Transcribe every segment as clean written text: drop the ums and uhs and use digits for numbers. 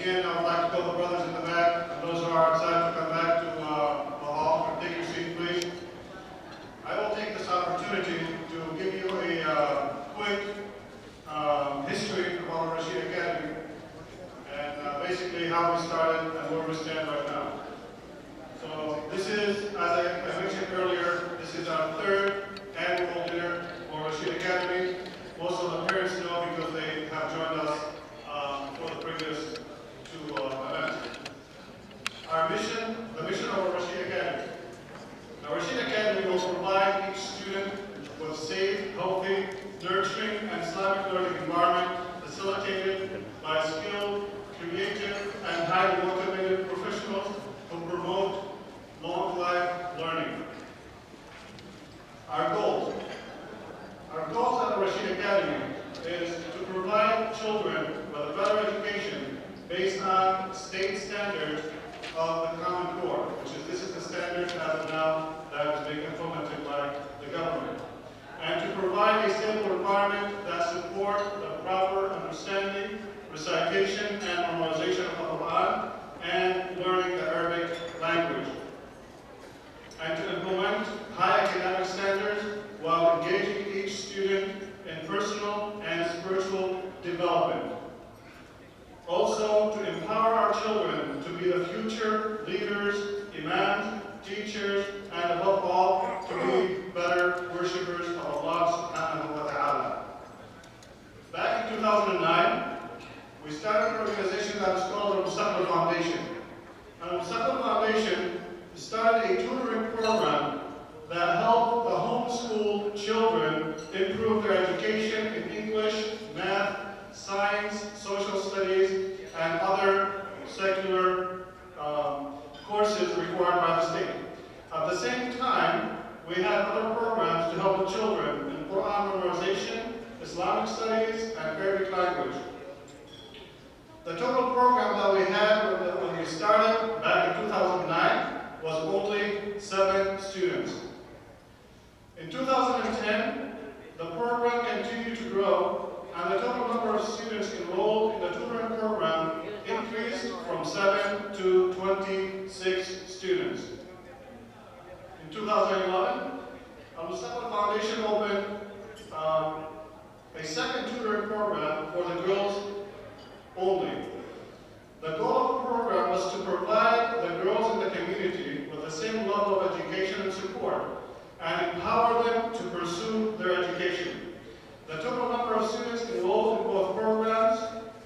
Again, I would like to call the brothers in the back and those who are outside to come back to the hall and take your seat, please. I will take this opportunity to give you a quick history of Al-Rasheed Academy and basically how we started and where we stand right now. So this is, as I mentioned earlier, this is our third annual dinner for Al-Rasheed Academy. Most of the parents know because they have joined us for the previous two events. Our mission, the mission of Al-Rasheed Academy. The Al-Rasheed Academy will provide each student with a safe, healthy, nurturing, and Islamic learning environment facilitated by skilled, creative, and highly motivated professionals who promote long life learning. Our goals. Our goals at Al-Rasheed Academy is to provide children with a better education based on state standards of the Common Core, this is the standard as of now that is being implemented by the government. And to provide a stable environment that supports the proper understanding, recitation, and memorization of the Quran, and learning the Arabic language. And to implement high academic standards while engaging each student in personal and spiritual development. Also, to empower our children to be the future leaders, imams, teachers, and above all, to be better worshippers of Allah subhanahu wa ta'ala. Back in 2009, we started an organization that is called the Mustaqbal Foundation. And the Mustaqbal Foundation started a tutoring program that helped the homeschooled children improve their education in English, math, science, social studies, and other secular courses required by the state. At the same time, we had other programs to help the children in Quran memorization, Islamic studies, and Arabic language. The total program that we had when we started back in 2009 was only 7 students. In 2010, the program continued to grow, and the total number of students enrolled in the tutoring program increased from 7 to 26 students. In 2011, Al-Mustaqbal Foundation opened a second tutoring program for the girls only. The goal of the program was to provide the girls in the community with the same level of education and support, and empower them to pursue their education. The total number of students enrolled in both programs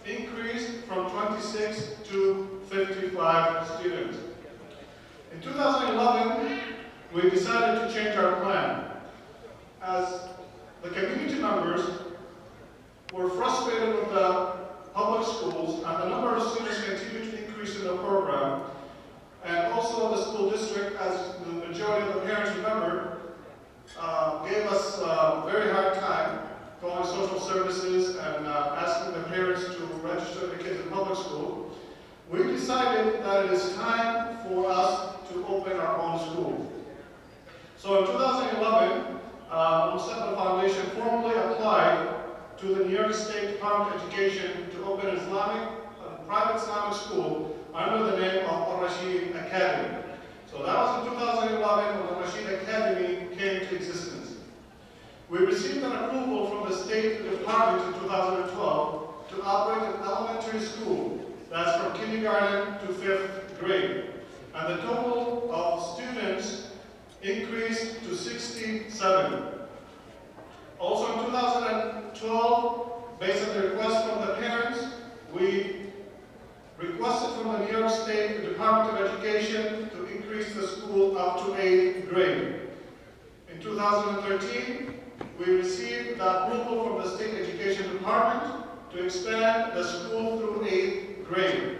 increased from 26 to 55 students. In 2011, we decided to change our plan, as the community members were frustrated with the public schools and the number of students continued to increase in the program, and also the school district, as the majority of the parents remember, gave us a very hard time calling social services and asking the parents to register the kids in public school. We decided that it is time for us to open our own school. So in 2011, Mustaqbal Foundation formally applied to the New York State Department of Education to open a private Islamic school under the name of Al-Rasheed Academy. So that was in 2011 when Al-Rasheed Academy came to existence. We received an approval from the State Department in 2012 to operate an elementary school that's from kindergarten to 5th grade. And the total of students increased to 67. Also in 2012, based on the request from the parents, we requested from the New York State Department of Education to increase the school up to 8th grade. In 2013, we received the approval from the State Education Department to expand the school through 8th grade.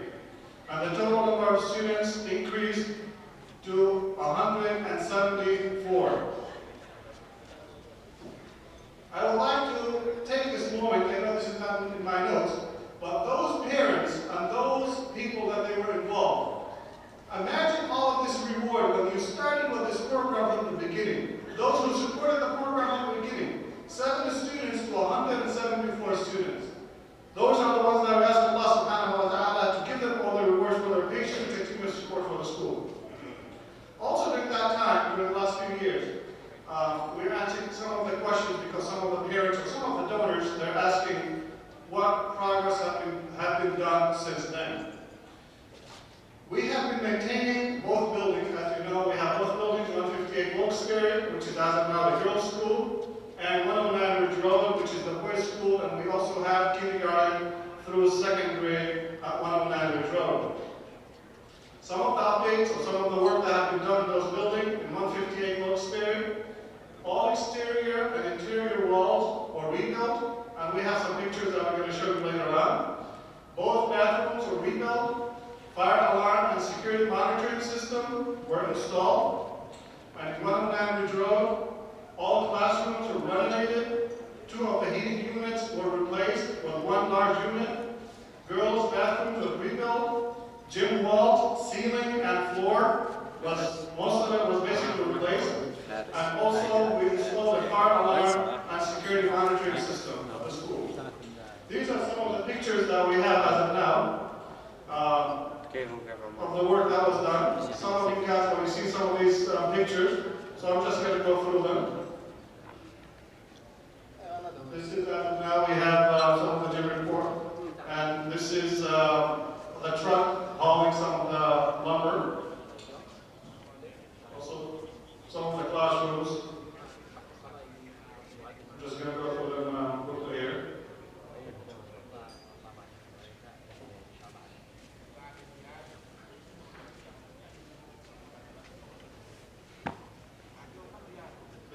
And the total number of students increased to 174. I would like to take this moment, I know this is not in my notes, but those parents and those people that they were involved, imagine all of this reward when you started with this program from the beginning. Those who supported the program from the beginning, 7 students to 174 students. Those are the ones that we ask Allah subhanahu wa ta'ala to give them what progress have been done since then. We have been maintaining both buildings. As you know, we have both buildings, 158 Wilkes-Barre, which is as of now the girls' school, and 109 Ridge Road, which is the boys' school, and we also have kindergarten through second grade at 109 Ridge Road. Some of the updates or some of the work that have been done in those buildings, in 158 Wilkes-Barre, all exterior and interior walls were rebuilt, and we have some pictures that we're going to show you later on. Both bathrooms were rebuilt. Fire alarm and security monitoring system were installed. And in 109 Ridge Road, all classrooms were renovated. 2 of the heating units were replaced with 1 large unit. Girls' bathrooms were rebuilt. Gym walls, ceiling, and floor most of it was basically replaced. And also, we installed a fire alarm and security monitoring system of the school. These are some of the pictures that we have as of now. Of the work that was done. Some of you guys have seen some of these pictures, so I'm just going to go through them. This is now we have some of the gym report, and this is the truck hauling some of the lumber. Also, some of the classrooms. I'm just going to go through them quickly here.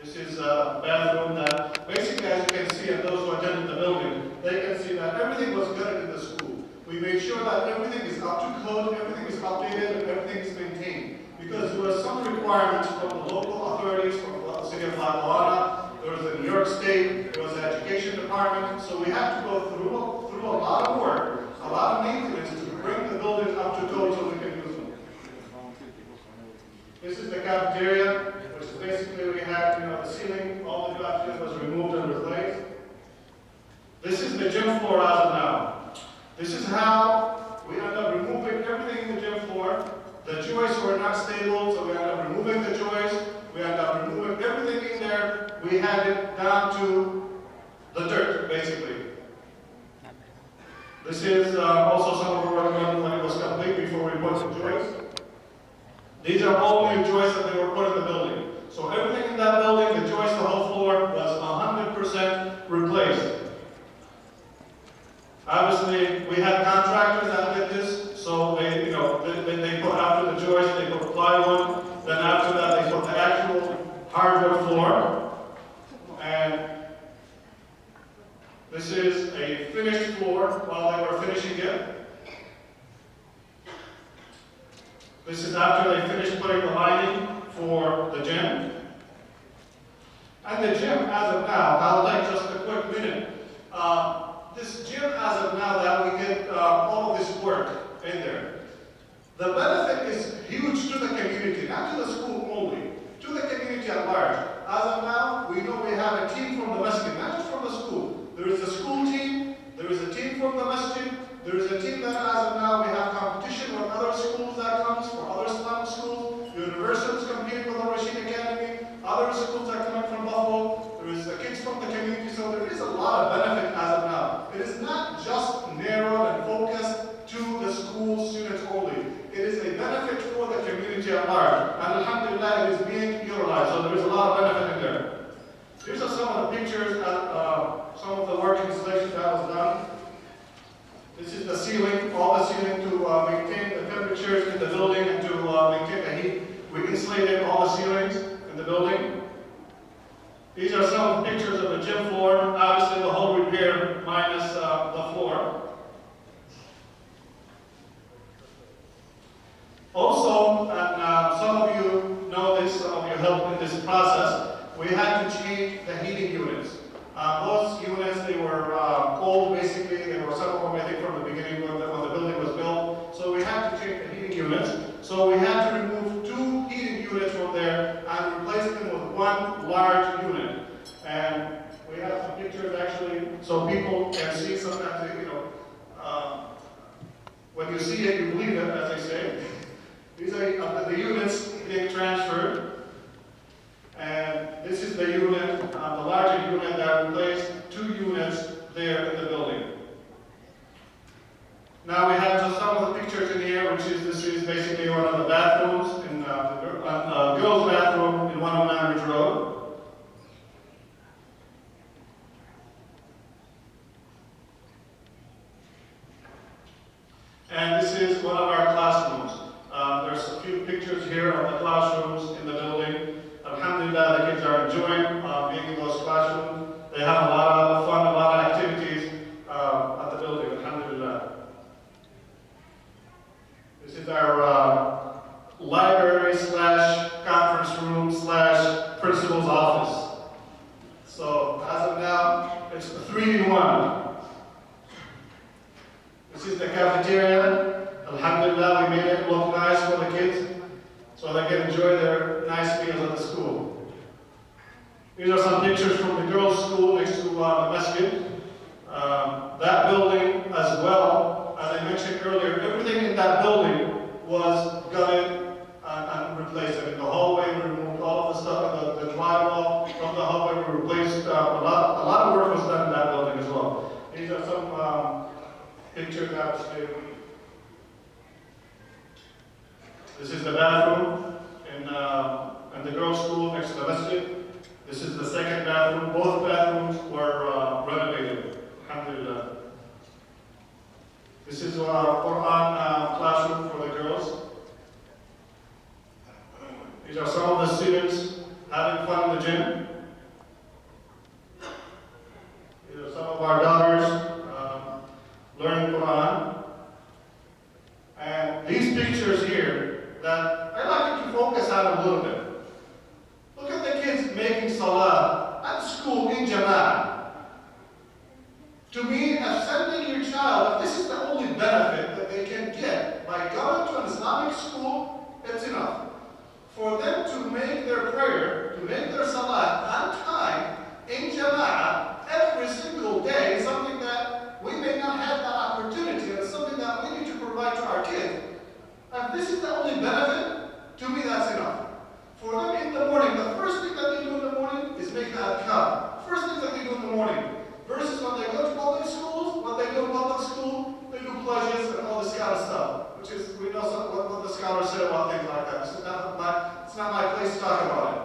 This is a bathroom that, basically, as you can see, and those who attended the building, they can see that everything was good in the school. We made sure that everything is up to code, everything is updated, and everything is maintained. Because there were some requirements from the local authorities, from the city of La Habana, there was the New York State, there was the education department, so we had to go through a lot of work, a lot of maintenance to bring the buildings up to code so we can use them. This is the cafeteria, which is basically we had, the ceiling, all the cafeteria was removed and replaced. This is the gym floor as of now. This is how we end up removing everything in the gym floor. The joists were not stable, so we end up removing the joists. We end up removing everything in there. We had it down to the dirt, basically. This is also some of our work when it was complete before we put the joists. These are all new joists that they were put in the building. So everything in that building, the joist, the whole floor, was 100% replaced. Obviously, we had contractors that did this, so they put after the joist, they put plywood. Then after that, they put the actual hardwood floor. And this is a finished floor while they were finishing it. This is after they finished putting the lining for the gym. And the gym, as of now, I'll take just a quick minute. This gym, as of now, that we get all of this work in there. The benefit is huge to the community, not to the school only, to the community at large. As of now, we know we have a team from the masjid, not just from the school. There is a school team, there is a team from the masjid, there is a team that, as of now, we have competition with other schools that comes, for other Islamic schools. Universities competing with Al-Rasheed Academy, other schools that come from Buffalo. There is the kids from the community, so there is a lot of benefit as of now. It is not just narrowed and focused to the school students only. It is a benefit for the community at large. And alhamdulillah, it is being utilized, so there is a lot of benefit in there. These are some of the pictures of some of the work installation that was done. This is the ceiling, all the ceiling to maintain the temperatures in the building and to maintain the heat. We insulated all the ceilings in the building. These are some of the pictures of the gym floor. Obviously, the whole repair minus the floor. Also, and some of you know this, some of you helped in this process, we had to change the heating units. Those units, they were old, basically. They were some of them, I think, from the beginning when the building was built. So we had to change the heating units. So we had to remove 2 heating units from there and replace them with 1 large unit. And we have some pictures actually, so people can see sometimes, when you see it, you believe it, as they say. These are the units being transferred. And this is the unit, the larger unit that replaced 2 units there in the building. Quran. This is the cafeteria. Alhamdulillah, we made it look nice for the kids so they can enjoy their nice meals at the school. These are some pictures from the girls' school next to the masjid. That building as well, as I mentioned earlier, everything in that building was gutted and replaced. I mean, the hallway, we removed all of the stuff, the drywall from the hallway, we replaced, a lot of work was done in that building as well. These are some pictures that was taken. This is the bathroom in the girls' school next to the masjid. This is the second bathroom. Both bathrooms were renovated. Alhamdulillah. This is our Quran classroom for the girls. These are some of the students having fun in the gym. These are some of our daughters learning Quran. And these pictures here that I'd like you to focus on a little bit. Look at the kids making salah at school in Jama'ah. To me, as sending your child, if this is the only benefit that they can get by going to an Islamic school, it's enough. For them to make their prayer, to make their salah on time in Jama'ah every single day is something that we may not have that opportunity, and it's something that we need to provide to our kids. And this is the only benefit, to me that's enough. For them in the morning, the first thing that they do in the morning is make the adhkar. First thing that they do in the morning. Versus when they go to public schools, what they do in public school, they do pledges and all this kind of stuff. Which is, we know what the scholars say about things like that. It's not my place to talk about it.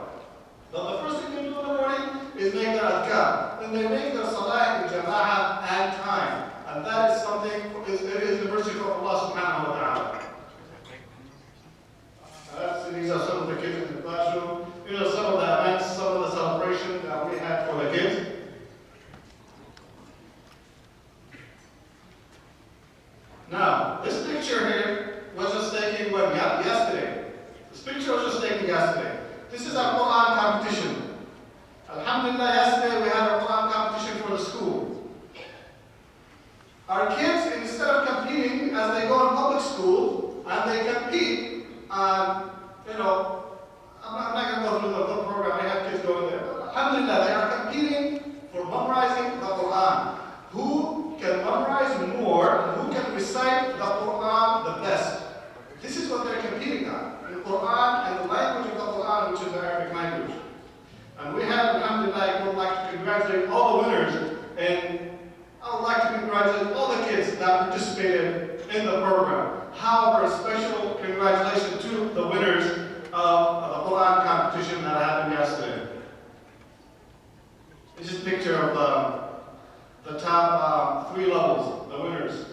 But the first thing they do in the morning is make their adhkar. Then they make their salah in jama'ah and time. And that is something, it is the mercy of Allah subhanahu wa ta'ala. These are some of the kids in the classroom. These are some of the events, some of the celebrations that we had for the kids. Now, this picture here was just taken yesterday. This picture was just taken yesterday. This is our Quran competition. Alhamdulillah, yesterday we had a Quran competition for the school. Our kids, instead of competing as they go in public school, and they compete on, I'm not going to go through the whole program, I have kids going there. But alhamdulillah, they are competing for memorizing the Quran. Who can memorize more, and who can recite the Quran the best? This is what they're competing on. The Quran and the language of the Quran, which is the Arabic language. And we have, alhamdulillah, I would like to congratulate all the winners, and I would like to congratulate all the kids that participated in the program. However, a special congratulations to the winners of the Quran competition that happened yesterday. This is a picture of the top 3 levels, the winners.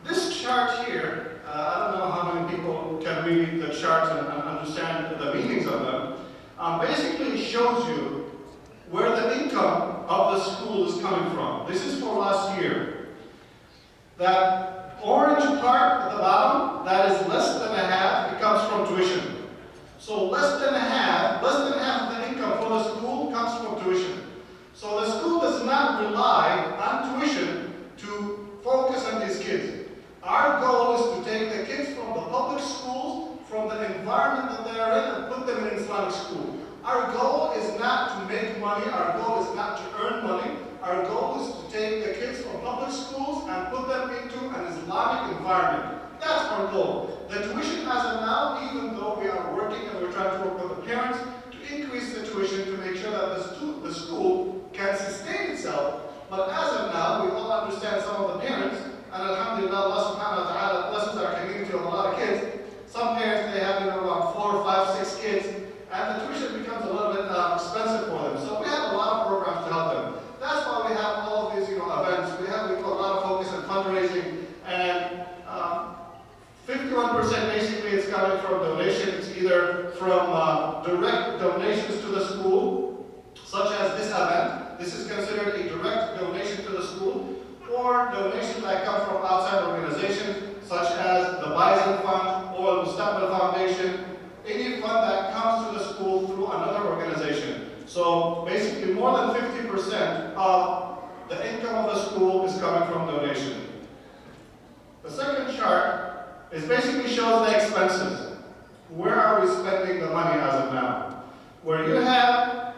This chart here, I don't know how many people can read the charts and understand the meanings of them. Basically, it shows you where the income of the school is coming from. This is for last year. That orange part at the bottom, that is less than a half, it comes from tuition. So less than half of the income for the school comes from tuition. So the school does not rely on tuition to focus on these kids. Our goal is to take the kids from the public schools, from the environment that they are in, and put them in Islamic school. Our goal is not to make money, our goal is not to earn money. Our goal is to take the kids from public schools and put them into an Islamic environment. That's our goal. The tuition as of now, even though we are working and we're trying to work with the parents to increase the tuition to make sure that the school can sustain itself. But as of now, we all understand some of the parents, and alhamdulillah, Allah subhanahu wa ta'ala blesses our community with a lot of kids. Some parents, they have about 4, 5, 6 kids, and the tuition becomes a little bit expensive for them. So we have a lot of programs to help them. That's why we have all of these events. We put a lot of focus on fundraising, and 51% basically is coming from donations, either from direct donations to the school, such as this event. This is considered a direct donation to the school, or donations that come from outside organizations, such as the Bison Fund or the Mustaqbal Foundation, any fund that comes to the school through another organization. So basically, basically more than 50% of the income of the school is coming from donation. The second chart is basically shows the expenses. Where are we spending the money as of now? Where you have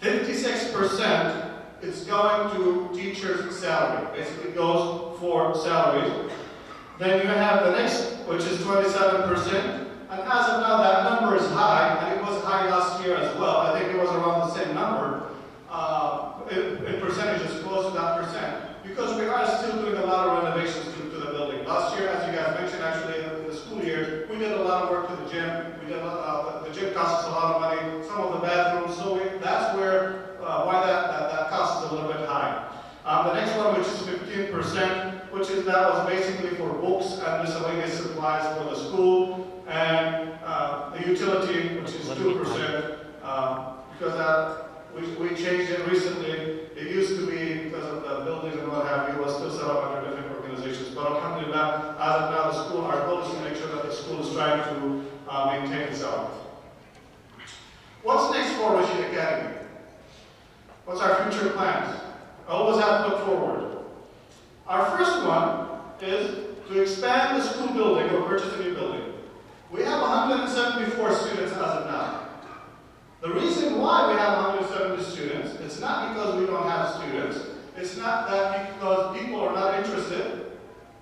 56%, it's going to teachers' salary. Basically goes for salaries. Then you have the next, which is 27%. And as of now, that number is high, and it was high last year as well. I think it was around the same number. In percentages, close to that percent. Because we are still doing a lot of renovations to the building. Last year, as you guys mentioned, actually, in the school year, we did a lot of work to the gym. We did the gym costs us a lot of money. Some of the bathrooms. So that's where why that cost is a little bit high. The next one, which is 15%, which is that was basically for books and miscellaneous supplies for the school, and the utility, which is 2%, because we changed it recently. It used to be, because of the buildings and what have you, it was still set up under different organizations. But alhamdulillah, as of now, the school, our goal is to make sure that the school is trying to maintain itself. What's next for Al-Rasheed Academy? What's our future plans? I always have to look forward. Our first one is to expand the school building or purchase a new building. We have 174 students as of now. The reason why we have 170 students, it's not because we don't have students. It's not that because people are not interested.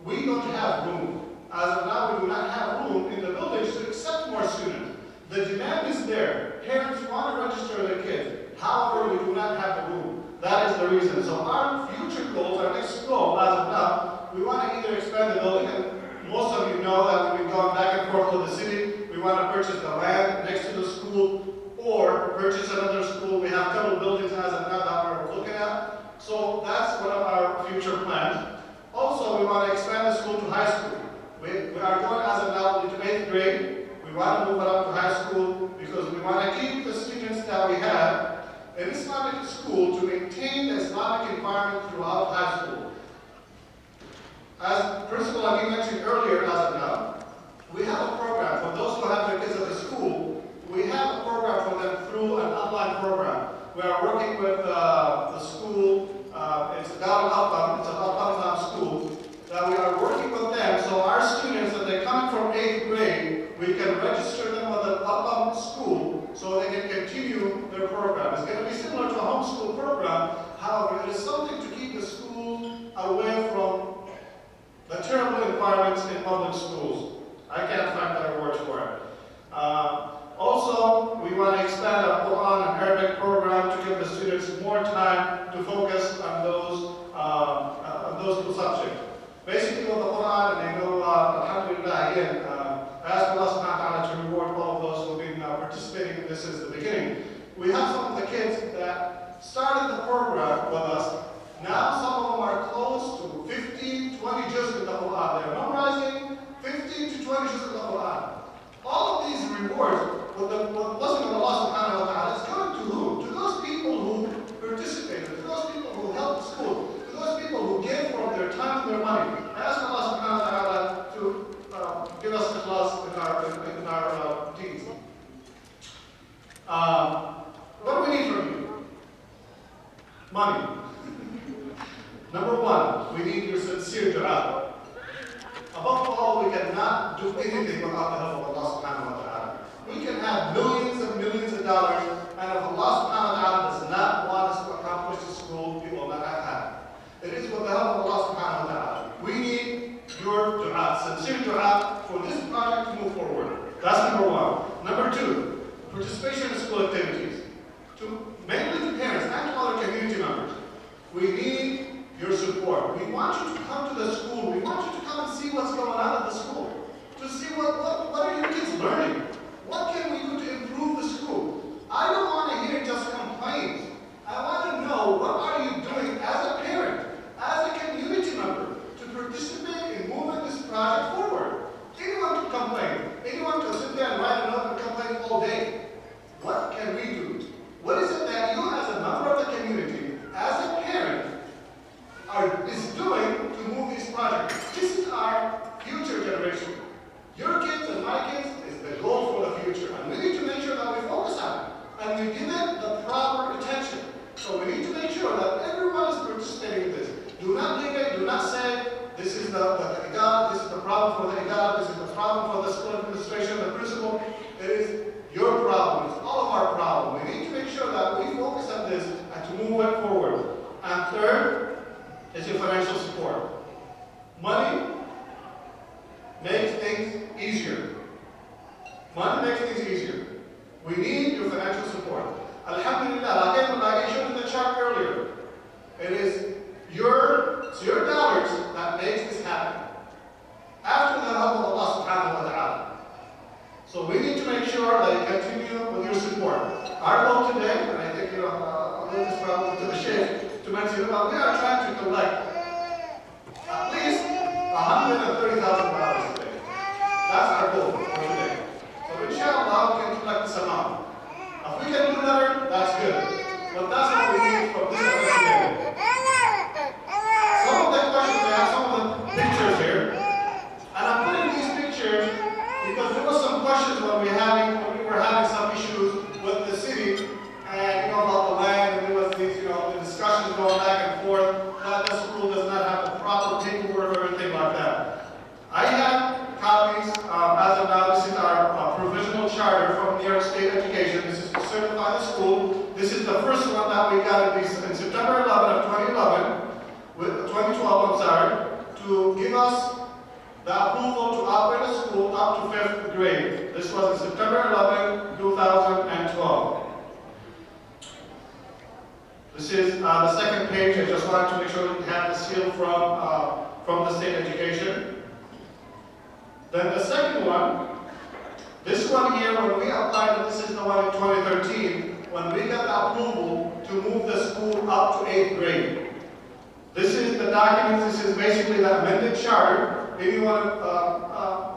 We don't have room. As of now, we do not have room in the buildings to accept more students. The demand is there. Parents want to register their kids. However, we do not have the room. That is the reason. So our future goals, our next goal, as of now, we want to either expand the building, and most of you know that we've been going back and forth with the city. We want to purchase the land next to the school, or purchase another school. We have a couple of buildings as of now that we're looking at. So that's one of our future plans. Also, we want to expand the school to high school. We are going as of now into 8th grade. We want to move it up to high school because we want to keep the students that we have in Islamic school to maintain the Islamic environment throughout high school. As Principal Amin mentioned earlier, as of now, we have a program for those who have their kids at the school. We have a program for them through an online program. We are working with the school. It's a Al-Rasheed, it's a Al-Rasheed school. That we are working with them, so our students, that they come from 8th grade, we can register them with an Al-Rasheed school so they can continue their program. It's going to be similar to a homeschool program. However, it is something to keep the school away from the terrible environments in public schools. I can't find better words for it. Also, we want to expand our Quran and Arabic program to give the students more time to focus on those two subjects. Basically, with the Quran, and they know, alhamdulillah, again, I ask Allah subhanahu wa ta'ala to reward all of those who have been participating. This is the beginning. We have some of the kids that started the program with us. Now, some of them are close to 15, 20 juz in the Quran. They're memorizing 15 to 20 juz in the Quran. All of these rewards, with the blessing of Allah subhanahu wa ta'ala, is coming to who? To those people who participated, to those people who helped the school, to those people who gave from their time and their money. I ask Allah subhanahu wa ta'ala to give us the class in our deeds. What do we need from you? Money. Number one, we need your sincere dua. Above all, we cannot do anything without the help of Allah subhanahu wa ta'ala. We can have millions and millions of dollars, and if Allah subhanahu wa ta'ala does not want us to accomplish the school, we will not have had it. It is with the help of Allah subhanahu wa ta'ala. We need your dua, sincere dua, for this project to move forward. That's number one. Number two, participation in school activities. Mainly to parents and to other community members. We need your support. We want you to come to the school. We want you to come and see what's going on at the school. To see what are your kids learning. What can we do to improve the school? I don't want to hear just complaints. I want to know, what are you doing as a parent, as a community member, to participate in moving this project forward? Anyone can complain. Anyone can sit there and write a note and complain all day. What can we do? What is it that you, as a member of the community, as a parent, is doing to move these projects? This is our future generation. Your kids and my kids is the goal move it forward. And third is your financial support. Money makes things easier. Money makes things easier. We need your financial support. Alhamdulillah, like I showed in the chart earlier, it is your dollars that makes this happen. After the help of Allah subhanahu wa ta'ala. So we need to make sure that you continue with your support. Our goal today, and I think I'll leave this problem to the Sheikh to mention, we are trying to collect at least $130,000 today. That's our goal for today. So inshallah, we can collect this amount. If we can do better, that's good. But that's what we need from this event today. Some of the questions, I have some of the pictures here. And I'm putting these pictures because there were some questions when we were having some issues with the city and about the land, and there was these the discussions going back and forth that the school does not have the proper paperwork or anything like that. I have copies as of now. This is our provisional charter from New York State Education. This is to certify the school. This is the first one that we got in September 11 of 2012, I'm sorry, to give us the approval to operate a school up to 5th grade. This was in September 11, 2012. This is the second page. I just wanted to make sure we have the seal from the state education. Then the second one, this one here, when we applied, this is the one in 2013, when we got the approval to move the school up to 8th grade. This is the document. This is basically the amended charter. Anyone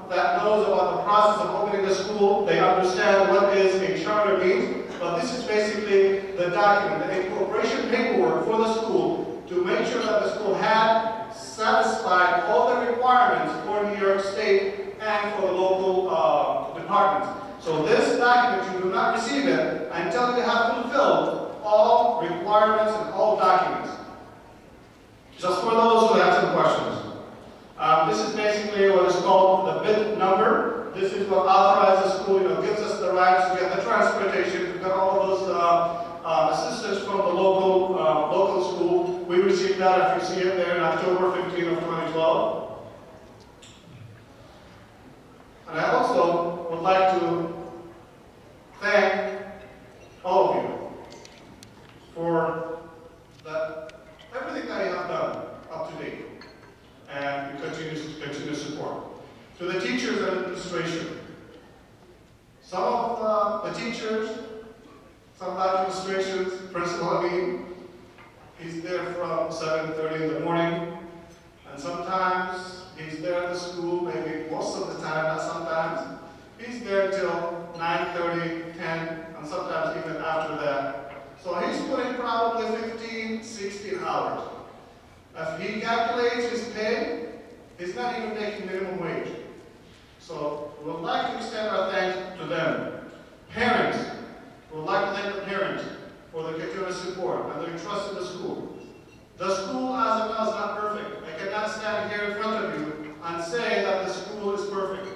that knows about the process of opening the school, they understand what is a charter means. But this is basically the document, the incorporation paperwork for the school to make sure that the school had satisfied all the requirements for New York State and for the local departments. So this document, you do not receive it until you have fulfilled all requirements and all documents. Just for those who have some questions. This is basically what is called the bid number. This is what authorizes the school, gives us the rights to get the transportation, to get all of those assistance from the local school. We received that, if you see it there, in October 15 of 2012. And I also would like to thank all of you for everything that you have done up to date and continue support. To the teachers and administration. Some of the teachers, some of the administrations, Principal Amin, he's there from 7:30 in the morning, and sometimes he's there at the school, maybe most of the time, not sometimes. He's there till 9:30, 10, and sometimes even after that. So he's putting probably 15, 16 hours. If he calculates his pay, he's not even making minimum wage. So we would like to extend our thanks to them. Parents, we would like to thank the parents for their continuous support and their trust in the school. The school as of now is not perfect. I cannot stand here in front of you and say that the school is perfect.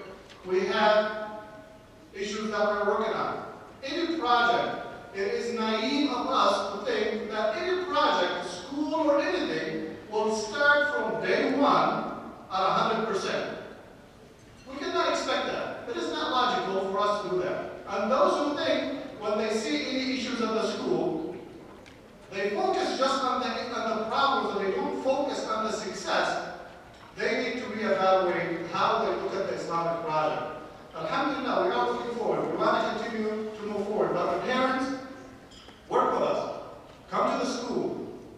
We have issues that we're working on. Any project, it is naive of us to think that any project, school or anything, will start from day one at 100%. We cannot expect that. It is not logical for us to do that. And those who think, when they see any issues of the school, they focus just on the problems and they don't focus on the success, they need to reevaluate how they look at the Islamic project. Alhamdulillah, we are looking forward. We want to continue to move forward. But the parents, work with us. Come to the school.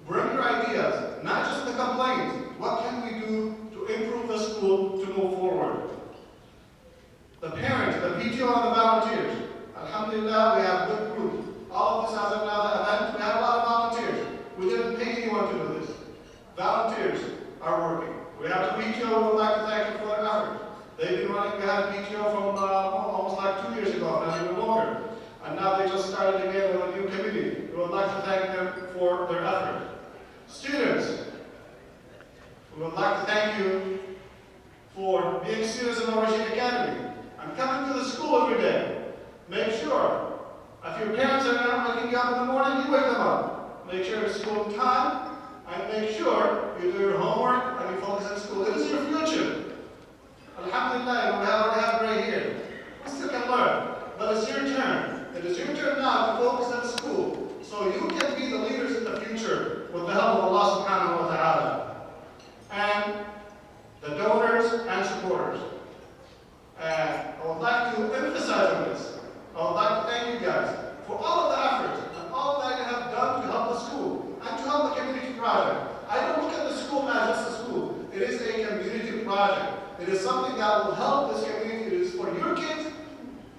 Bring your ideas, not just the complaints. What can we do to improve the school to move forward? The parents, the PTO, and the volunteers. Alhamdulillah, we have a good group. All of this as of now, the event, we have a lot of volunteers. We didn't pay anyone to do this. Volunteers are working. We have the PTO, we would like to thank them for their effort. They've been running, we had a PTO from almost like 2 years ago, not even longer. And now they just started again with a new committee. We would like to thank them for their effort. Students, we would like to thank you for being students in Al-Rasheed Academy and coming to the school every day. Make sure, if your parents are not waking you up in the morning, you wake them up. make sure it's school time, and make sure you do your homework and you focus on school. It is your future. Alhamdulillah, we already have gray hair. We still can learn, but it's your turn. It is your turn now to focus on school, so you can be the leaders in the future with the help of Allah subhanahu wa ta'ala. And the donors and supporters. And I would like to emphasize on this. I would like to thank you guys for all of the efforts and all that you have done to help the school and to help the community project. I don't look at the school as just a school. It is a community project. It is something that will help this community. It is for your kids,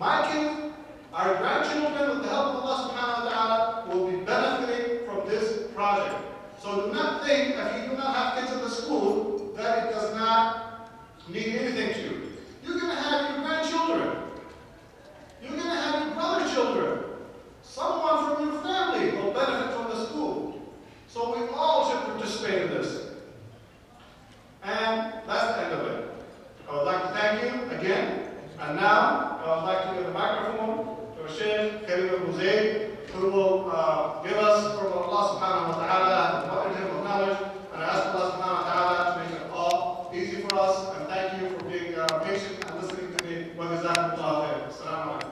my kids, our grandchildren, with the help of Allah subhanahu wa ta'ala, will be benefiting from this project. So do not think, if you do not have kids in the school, that it does not mean anything to you. You're going to have your grandchildren. You're going to have your brother children. Someone from your family will benefit from the school. So we all should participate in this. And that's the end of it. I would like to thank you again. And now, I would like to give the microphone to Sheikh Karim Abu Zayd, who will give us from Allah subhanahu wa ta'ala what is him of knowledge. And I ask Allah subhanahu wa ta'ala to make it all easy for us. And thank you for being patient and listening to me. Wa jazakumullahu khair. Assalamu alaikum.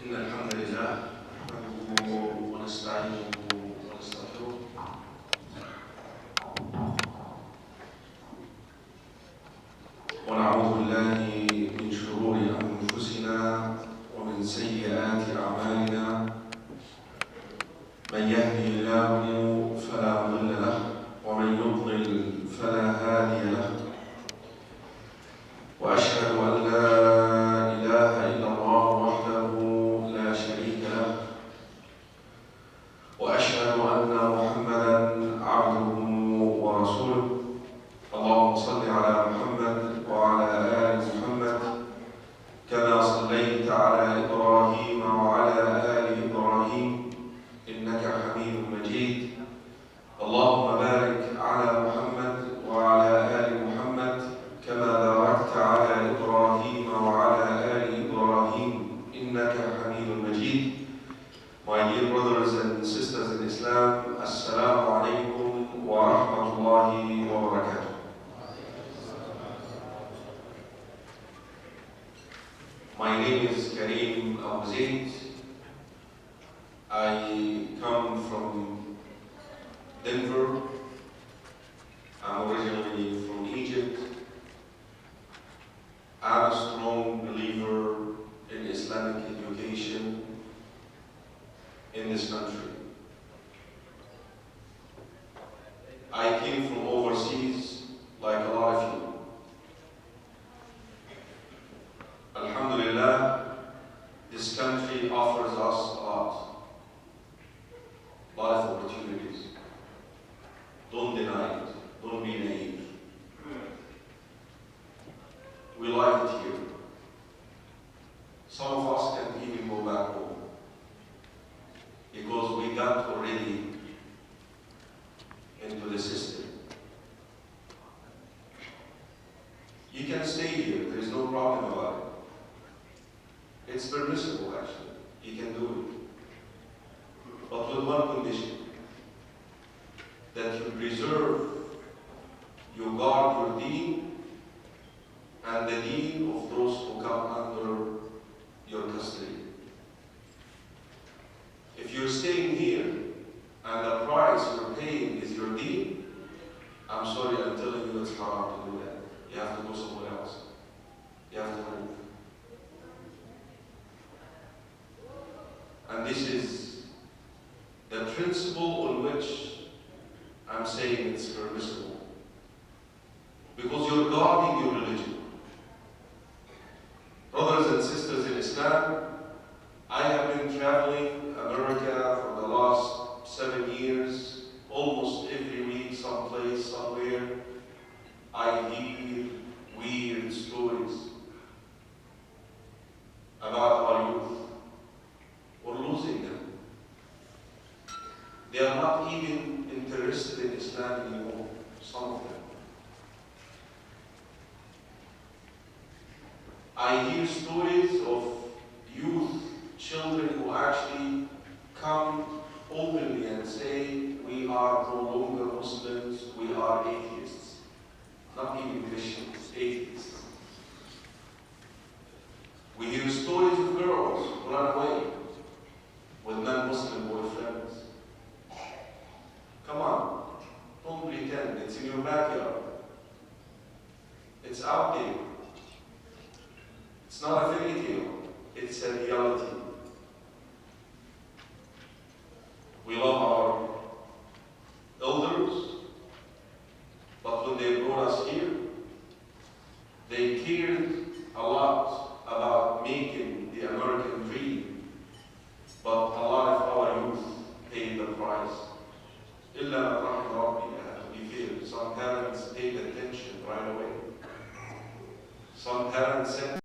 إن الحمد لله نحمده ونستعينه ونستغفره ونعوذ بالله من شرور أنفسنا ومن سيئات أعمالنا من يهده الله فلا مضل له ومن يضلل فلا هادي له وأشهد أن لا إله إلا الله وحده لا شريك له وأشهد أن محمدا عبده ورسوله اللهم صل على محمد وعلى آل محمد كما صليت على إبراهيم وعلى آل إبراهيم إنك حميد مجيد اللهم بارك على محمد وعلى آل محمد كما باركت على إبراهيم وعلى آل إبراهيم إنك حميد مجيد. My dear brothers and sisters in Islam, Assalamu alaikum wa rahmatullahi wa barakatuh. My name is Karim Abu Zayd. I come from Denver. I'm originally from Egypt. I'm a strong believer in Islamic education in this country. I came from overseas like a lot of you. Alhamdulillah, this country offers us a lot of opportunities. Don't deny it. Don't be naive. We like it here. Some of us can't even go back home because we got already into the system. You can stay here, there is no problem about it. It's permissible actually, you can do it. But with one condition, that you preserve, you guard your deen and the deen of those who come under your custody. If you're staying here and the price you're paying is your deen, I'm sorry, I'm telling you it's hard to do that. You have to go somewhere else. You have to move. And this is the principle on which I'm saying it's permissible. Because you're guarding your religion. Brothers and sisters in Islam, I have been traveling America for the last 7 years, almost every week, someplace, somewhere. I hear weird stories about our youth, not even interested in Islam anymore, some of them. I hear stories of youth, children who actually come openly and say, we are no longer Muslims, we are atheists. Not even Christians, atheists. We hear stories of girls who run away with non-Muslim boyfriends. Come on, don't pretend, it's in your backyard. It's out there. It's not a fairy tale, it's a reality. We love our elders, but when they brought us here, they cared a lot about making the American dream, but a lot of our youth paid the price. إلا من رحم ربي, I have to be fair. Some parents paid attention right away. Some parents said,